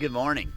Good morning.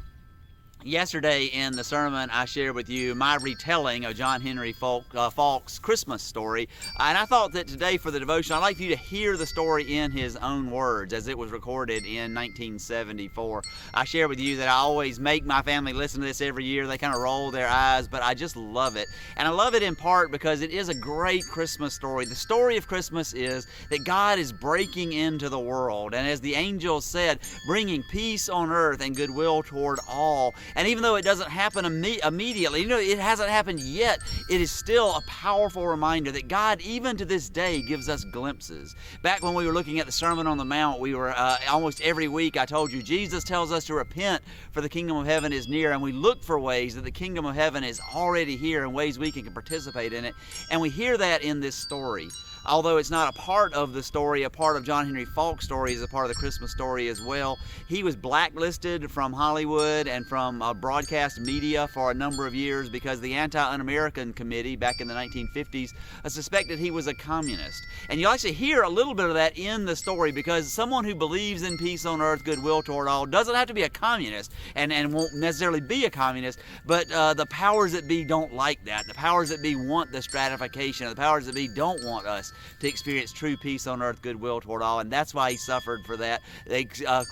Yesterday in the sermon, I shared with you my retelling of John Henry Faulk's Christmas story. And I thought that today for the devotion, I'd like you to hear the story in his own words as it was recorded in 1974. I shared with you that I always make my family listen to this every year. They kind of roll their eyes, but I just love it. And I love it in part because it is a great Christmas story. The story of Christmas is that God is breaking into the world. And as the angel said, bringing peace on earth and goodwill toward all. And even though it doesn't happen immediately, it hasn't happened yet, it is still a powerful reminder that God, even to this day, gives us glimpses. Back when we were looking at the Sermon on the Mount, we were almost every week, I told you, Jesus tells us to repent for the kingdom of heaven is near, and we look for ways that the kingdom of heaven is already here and ways we can participate in it. And we hear that in this story. Although it's not a part of the story, a part of John Henry Faulk's story is a part of the Christmas story as well. He was blacklisted from Hollywood and from broadcast media for a number of years because the Anti-Un-American Committee back in the 1950s suspected he was a communist. And you'll actually hear a little bit of that in the story because someone who believes in peace on earth, goodwill toward all, doesn't have to be a communist and won't necessarily be a communist, but the powers that be don't like that. The powers that be want the stratification. The powers that be don't want us to experience true peace on earth, goodwill toward all, and that's why he suffered for that.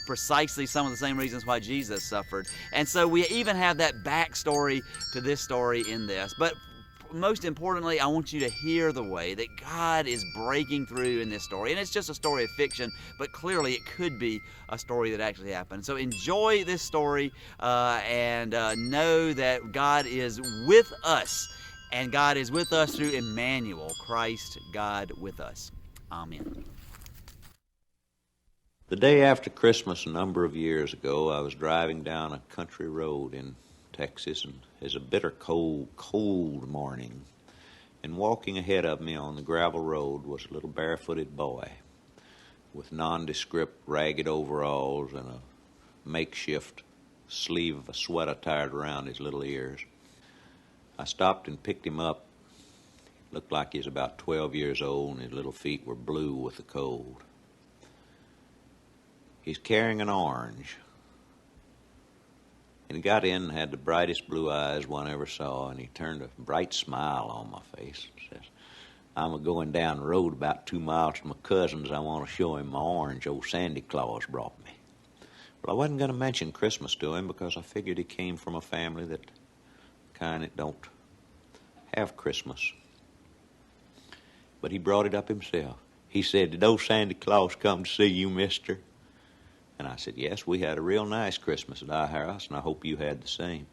Precisely some of the same reasons why Jesus suffered. And so we even have that backstory to this story in this. But most importantly, I want you to hear the way that God is breaking through in this story. And it's just a story of fiction, but clearly it could be a story that actually happened. So enjoy this story and know that God is with us. And God is with us through Emmanuel, Christ, God with us. Amen. The day after Christmas a number of years ago, I was driving down a country road in Texas, and it was a bitter cold morning. And walking ahead of me on the gravel road was a little barefooted boy with nondescript ragged overalls and a makeshift sleeve of a sweater tied around his little ears. I stopped and picked him up. Looked like he was about 12 years old, and his little feet were blue with the cold. He's carrying an orange. And he got in and had the brightest blue eyes one ever saw, and he turned a bright smile on my face and says, "I'm a-going down the road about 2 miles to my cousin's. I want to show him my orange old Sandy Claus brought me." Well, I wasn't going to mention Christmas to him because I figured he came from a family that kind that don't have Christmas. But he brought it up himself. He said, "Did old Santa Claus come to see you, mister?" And I said, "Yes, we had a real nice Christmas at our house, and I hope you had the same."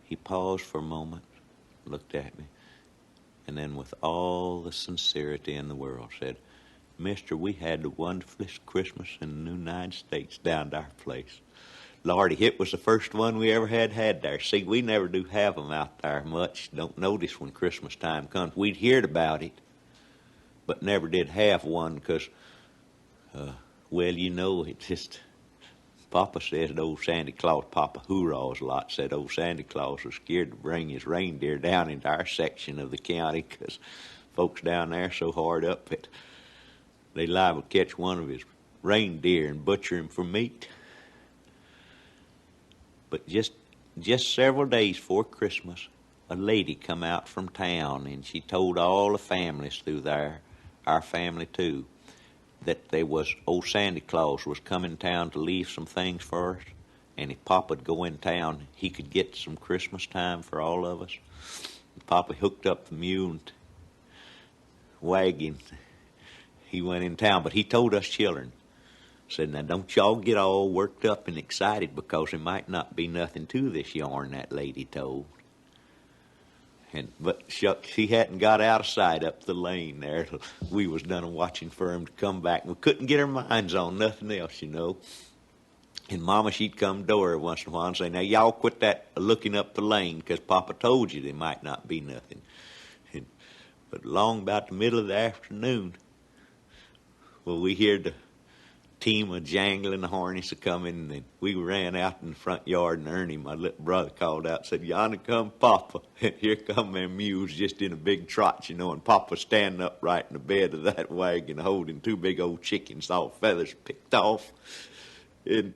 He paused for a moment, looked at me, and then with all the sincerity in the world said, "Mister, we had the wonderfulest Christmas in the United States down at our place. Lordy, it was the first one we ever had there. See, we never do have 'em out there much. Don't notice when Christmas time comes. We'd heard about it, but never did have one because, well, it just, Papa says that old Santa Claus, Papa hoorahs a lot, said old Santa Claus was scared to bring his reindeer down into our section of the county because folks down there so hard up that they liable to catch one of his reindeer and butcher him for meat." But just several days before Christmas, a lady come out from town, and she told all the families through there, our family too, that there was old Santa Claus was coming town to leave some things for us, and if Papa'd go in town, he could get some Christmas time for all of us. And Papa hooked up the mule and wagon. He went in town, but he told us children, said, "Now don't y'all get all worked up and excited because there might not be nothing to this yarn that lady told." But shucks, she hadn't got out of sight up the lane there. We was done watching for him to come back. We couldn't get our minds on nothing else, And Mama, she'd come to her once in a while and say, "Now y'all quit that looking up the lane because Papa told you there might not be nothing." But along about the middle of the afternoon, well, we heard the team of jangling the harness a coming, and we ran out in the front yard, and Ernie, my little brother, called out and said, "Yonder come Papa." And here come them mules just in a big trot, and Papa standing upright in the bed of that wagon holding 2 big old chickens, all feathers picked off. And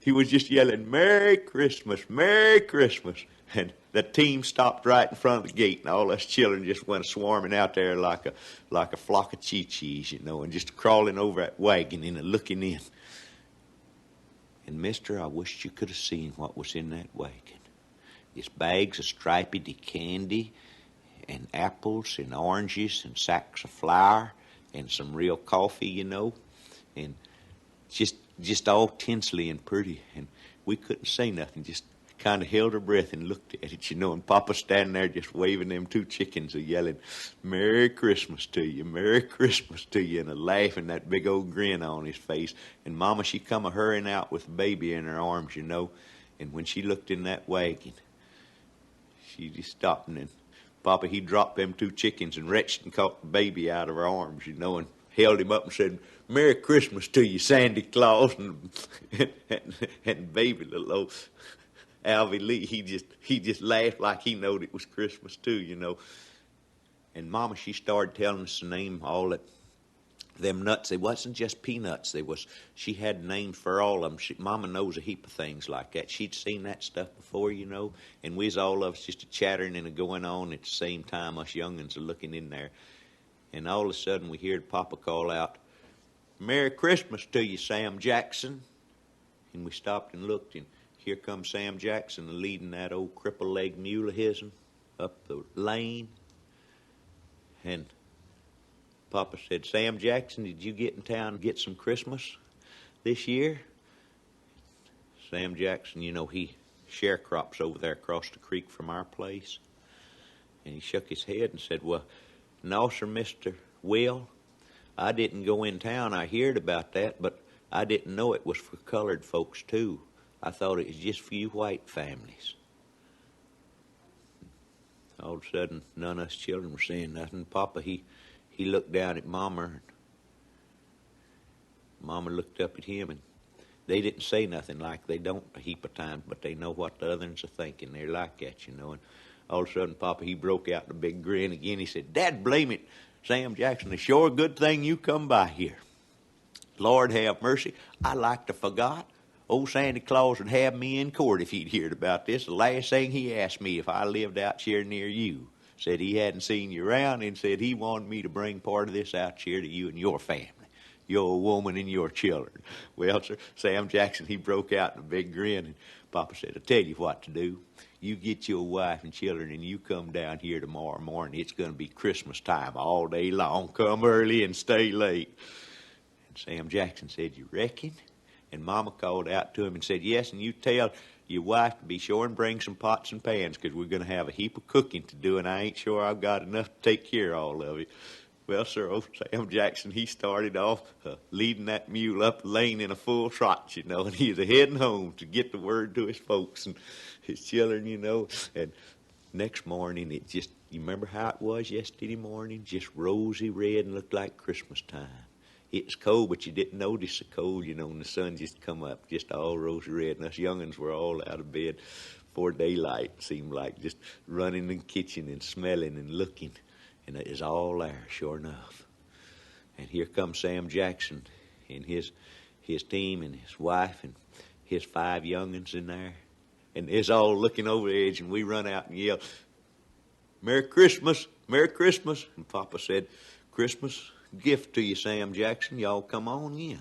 he was just yelling, Merry Christmas, Merry Christmas. And the team stopped right in front of the gate, and all us children just went swarming out there like a flock of chee-chees, and just crawling over that wagon and looking in. And, mister, I wished you could have seen what was in that wagon. It's bags of striped candy and apples and oranges and sacks of flour and some real coffee, and just all tinsely and pretty. And we couldn't say nothing, just kind of held our breath and looked at it, and Papa standing there just waving them 2 chickens and yelling, Merry Christmas to you, Merry Christmas to you, and laughing, that big old grin on his face. And Mama, she come a-hurrying out with the baby in her arms, and when she looked in that wagon, she just stopped, and then Papa, he dropped them 2 chickens and reached and caught the baby out of her arms, and held him up and said, Merry Christmas to you, Sandy Claus, and baby little old Alvy Lee, he just laughed like he knowed it was Christmas too, And Mama, she started telling us to name all them nuts. They wasn't just peanuts. She had names for all of them. Mama knows a heap of things like that. She'd seen that stuff before, and we was all of us just a-chattering and a-going on at the same time, us young'uns are looking in there. And all of a sudden we heard Papa call out, Merry Christmas to you, Sam Jackson. And we stopped and looked, and here comes Sam Jackson leading that old cripple-legged mule of his'n up the lane. And Papa said, Sam Jackson, did you get in town and get some Christmas this year? Sam Jackson, he sharecrops over there across the creek from our place. And he shook his head and said, well, no, sir, Mr. Will, I didn't go in town. I heard about that, but I didn't know it was for colored folks, too. I thought it was just for you white families. All of a sudden, none of us children were saying nothing. Papa, he looked down at Mama, and Mama looked up at him, and they didn't say nothing, like they don't a heap of times, but they know what the others are thinking. They're like that, And all of a sudden, Papa, he broke out in a big grin again. He said, Dad, blame it, Sam Jackson, it's sure a good thing you come by here. Lord have mercy, I like to forgot. Old Santa Claus would have me in court if he'd heard about this. The last thing he asked me if I lived out here near you. Said he hadn't seen you around, and said he wanted me to bring part of this out here to you and your family, your woman and your children. Well, sir, Sam Jackson, he broke out in a big grin, and Papa said, I'll tell you what to do. You get your wife and children, and you come down here tomorrow morning. It's going to be Christmas time all day long. Come early and stay late. And Sam Jackson said, you reckon? And Mama called out to him and said, yes, and you tell your wife to be sure and bring some pots and pans, because we're going to have a heap of cooking to do, and I ain't sure I've got enough to take care of all of it. Well, sir, old Sam Jackson, he started off leading that mule up the lane in a full trot, and he was heading home to get the word to his folks and his children, And next morning, you remember how it was yesterday morning? Just rosy red and looked like Christmas time. It was cold, but you didn't notice the cold, and the sun just come up, just all rosy red. And us young'uns were all out of bed before daylight, seemed like, just running in the kitchen and smelling and looking. And it was all there, sure enough. And here comes Sam Jackson and his team and his wife and his 5 young'uns in there. And it's all looking over the edge, and we run out and yell, Merry Christmas, Merry Christmas. And Papa said, Christmas gift to you, Sam Jackson. Y'all come on in.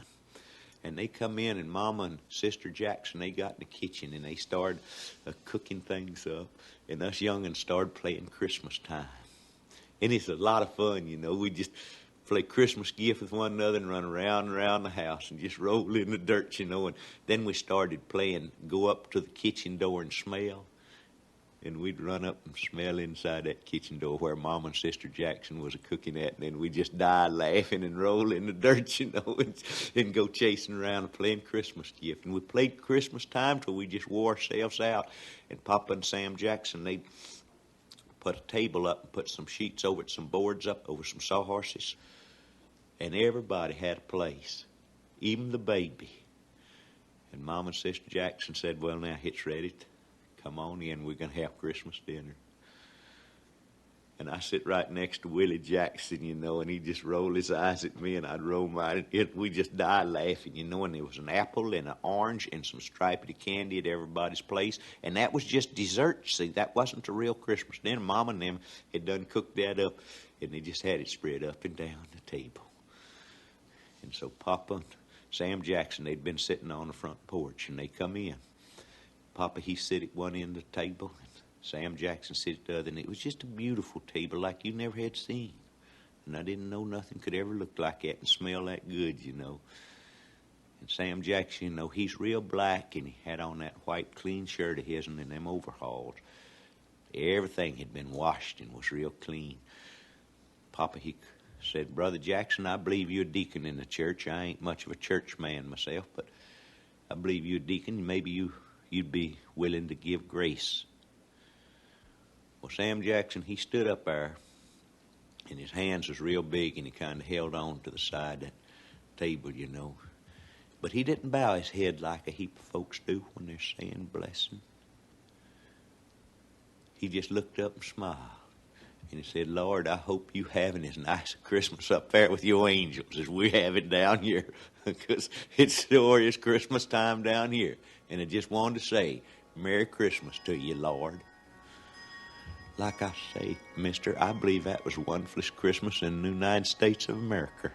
And they come in, and Mama and Sister Jackson, they got in the kitchen, and they started cooking things up. And us young'uns started playing Christmas time. And it's a lot of fun, We just play Christmas gift with one another and run around and around the house and just roll in the dirt, And then we started playing go up to the kitchen door and smell. And we'd run up and smell inside that kitchen door where Mama and Sister Jackson was cooking at, and then we'd just die laughing and roll in the dirt, and go chasing around and playing Christmas gift. And we played Christmas time till we just wore ourselves out. And Papa and Sam Jackson, they'd put a table up and put some sheets over it, some boards up over some sawhorses. And everybody had a place, even the baby. And Mama and Sister Jackson said, well, now it's ready. Come on in, we're going to have Christmas dinner. And I sit right next to Willie Jackson, you know, and he'd just roll his eyes at me, and I'd roll mine. We just die laughing, you know, and there was an apple and an orange and some stripedy candy at everybody's place. And that was just dessert, see. That wasn't the real Christmas. Then Mama and them had done cooked that up, and they just had it spread up and down the table. And so Papa and Sam Jackson, they'd been sitting on the front porch, and they come in. Papa, he sit at one end of the table, and Sam Jackson sit at the other, and it was just a beautiful table like you never had seen. And I didn't know nothing could ever look like that and smell that good, you know. And Sam Jackson, you know, he's real black, and he had on that white clean shirt of his and them overalls. Everything had been washed and was real clean. Papa, he said, Brother Jackson, I believe you're a deacon in the church. I ain't much of a church man myself, but I believe you're a deacon. Maybe you'd be willing to give grace. Well, Sam Jackson, he stood up there, and his hands was real big, and he kind of held on to the side of that table, you know. But he didn't bow his head like a heap of folks do when they're saying blessing. He just looked up and smiled. And he said, Lord, I hope you having as nice a Christmas up there with your angels as we have it down here, because it's sure is Christmas time down here. And I just wanted to say, Merry Christmas to you, Lord. Like I say, mister, I believe that was one wonderfulest Christmas in the United States of America.